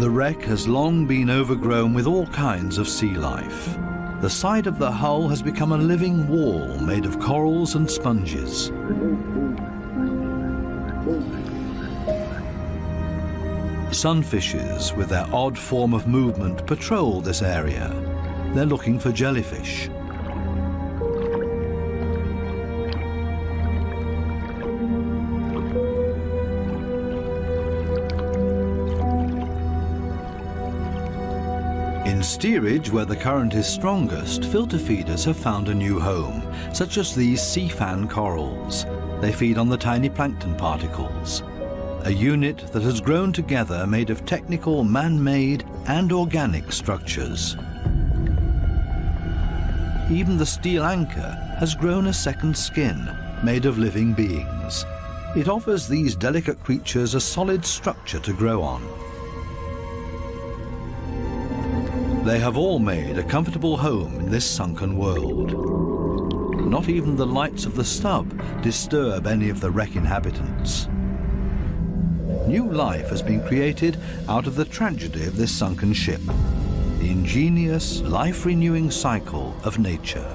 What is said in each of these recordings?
The wreck has long been overgrown with all kinds of sea life. The side of the hull has become a living wall made of corals and sponges. Sunfishes, with their odd form of movement, patrol this area. They're looking for jellyfish. In steerage, where the current is strongest, filter feeders have found a new home, such as these sea fan corals. They feed on the tiny plankton particles. A unit that has grown together made of technical, man-made and organic structures. Even the steel anchor has grown a second skin, made of living beings. It offers these delicate creatures a solid structure to grow on. They have all made a comfortable home in this sunken world. Not even the lights of the stub disturb any of the wreck inhabitants. New life has been created out of the tragedy of this sunken ship, the ingenious, life-renewing cycle of nature.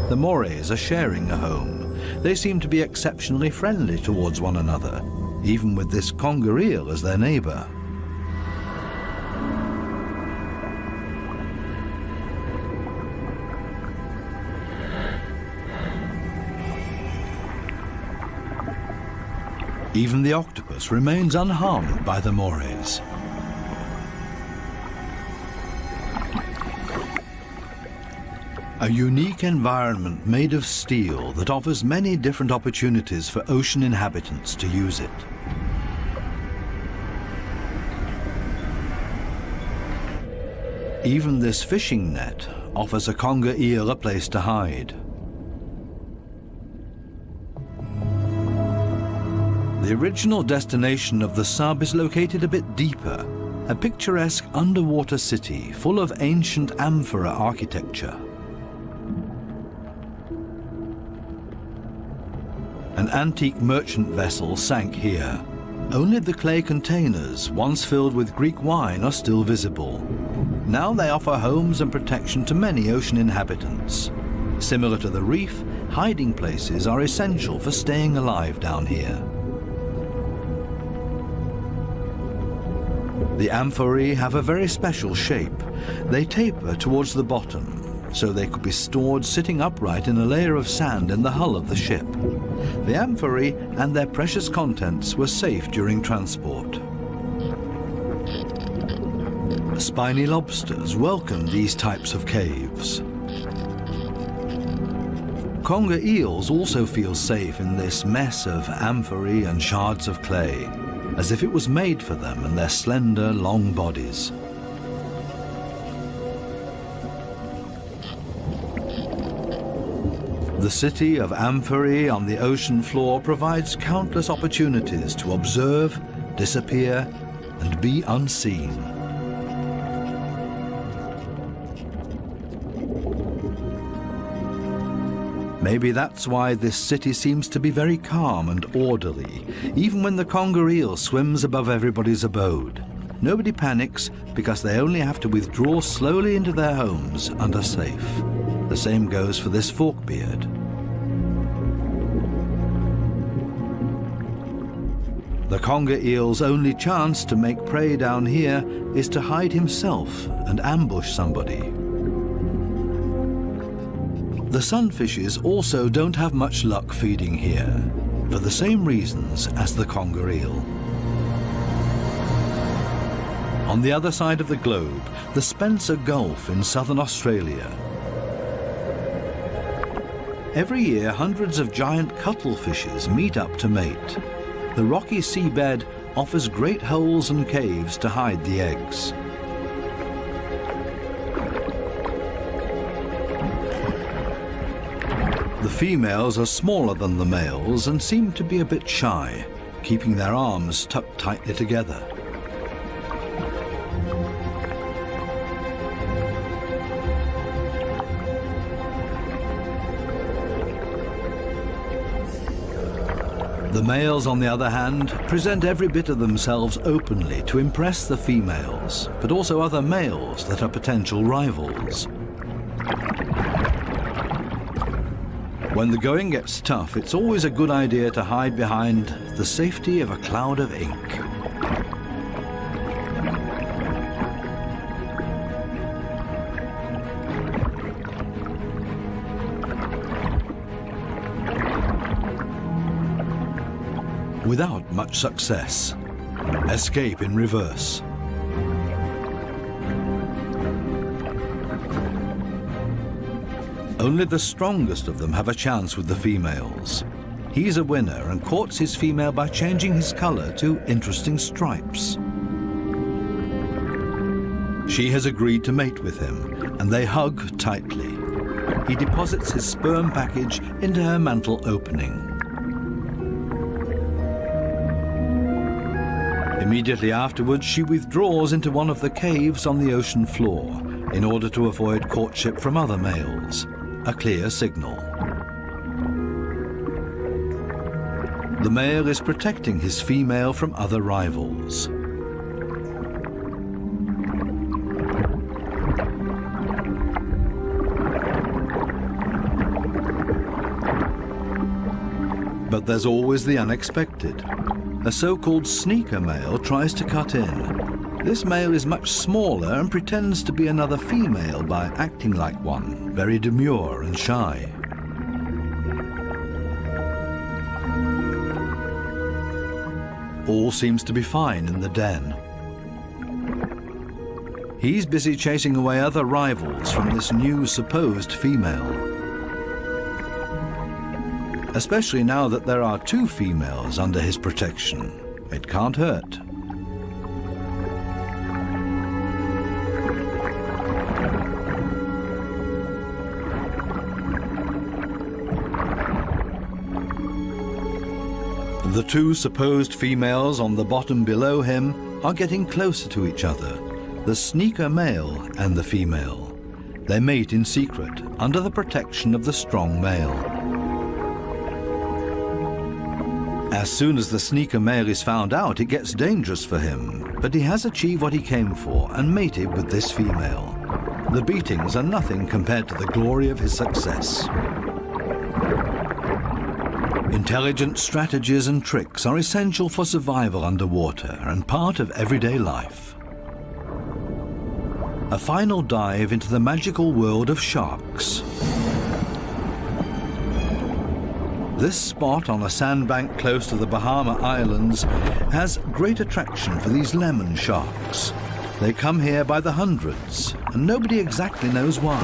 The morays are sharing a home. They seem to be exceptionally friendly towards one another, even with this conger eel as their neighbor. Even the octopus remains unharmed by the morays. A unique environment made of steel that offers many different opportunities for ocean inhabitants to use it. Even this fishing net offers a conger eel a place to hide. The original destination of the sub is located a bit deeper, a picturesque underwater city full of ancient amphora architecture. An antique merchant vessel sank here. Only the clay containers, once filled with Greek wine, are still visible. Now they offer homes and protection to many ocean inhabitants. Similar to the reef, hiding places are essential for staying alive down here. The amphorae have a very special shape. They taper towards the bottom, so they could be stored sitting upright in a layer of sand in the hull of the ship. The amphorae and their precious contents were safe during transport. Spiny lobsters welcome these types of caves. Conger eels also feel safe in this mess of amphorae and shards of clay, as if it was made for them and their slender, long bodies. The city of amphorae on the ocean floor provides countless opportunities to observe, disappear, and be unseen. Maybe that's why this city seems to be very calm and orderly, even when the conger eel swims above everybody's abode. Nobody panics because they only have to withdraw slowly into their homes and are safe. The same goes for this forkbeard. The conger eel's only chance to make prey down here is to hide himself and ambush somebody. The sunfishes also don't have much luck feeding here, for the same reasons as the conger eel. On the other side of the globe, the Spencer Gulf in southern Australia. Every year, hundreds of giant cuttlefishes meet up to mate. The rocky seabed offers great holes and caves to hide the eggs. The females are smaller than the males and seem to be a bit shy, keeping their arms tucked tightly together. The males, on the other hand, present every bit of themselves openly to impress the females, but also other males that are potential rivals. When the going gets tough, it's always a good idea to hide behind the safety of a cloud of ink. Without much success. Escape in reverse. Only the strongest of them have a chance with the females. He's a winner and courts his female by changing his color to interesting stripes. She has agreed to mate with him, and they hug tightly. He deposits his sperm package into her mantle opening. Immediately afterwards, she withdraws into one of the caves on the ocean floor in order to avoid courtship from other males. A clear signal. The male is protecting his female from other rivals. But there's always the unexpected. A so-called sneaker male tries to cut in. This male is much smaller and pretends to be another female by acting like one, very demure and shy. All seems to be fine in the den. He's busy chasing away other rivals from this new supposed female. Especially now that there are two females under his protection. It can't hurt. The two supposed females on the bottom below him are getting closer to each other, the sneaker male and the female. They mate in secret, under the protection of the strong male. As soon as the sneaker male is found out, it gets dangerous for him, but he has achieved what he came for and mated with this female. The beatings are nothing compared to the glory of his success. Intelligent strategies and tricks are essential for survival underwater and part of everyday life. A final dive into the magical world of sharks. This spot on a sandbank close to the Bahama Islands has great attraction for these lemon sharks. They come here by the hundreds, and nobody exactly knows why.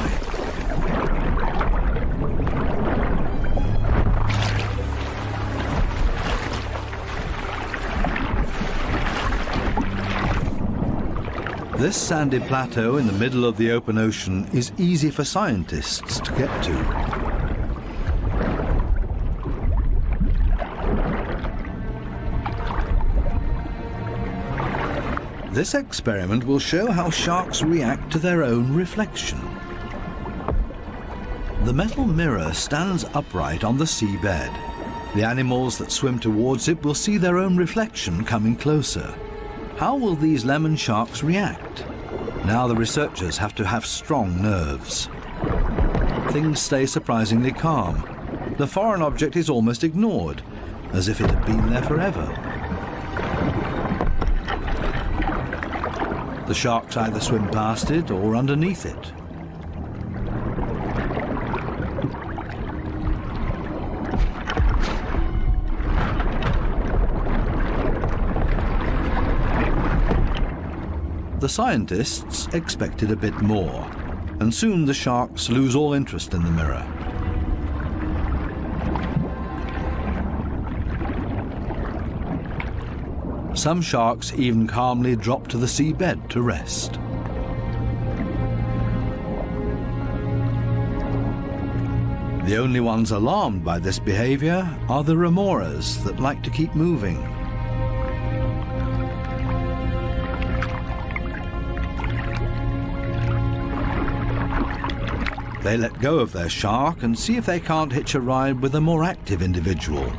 This sandy plateau in the middle of the open ocean is easy for scientists to get to. This experiment will show how sharks react to their own reflection. The metal mirror stands upright on the seabed. The animals that swim towards it will see their own reflection coming closer. How will these lemon sharks react? Now the researchers have to have strong nerves. Things stay surprisingly calm. The foreign object is almost ignored, as if it had been there forever. The sharks either swim past it or underneath it. The scientists expected a bit more, and soon the sharks lose all interest in the mirror. Some sharks even calmly drop to the seabed to rest. The only ones alarmed by this behavior are the remoras that like to keep moving. They let go of their shark and see if they can't hitch a ride with a more active individual.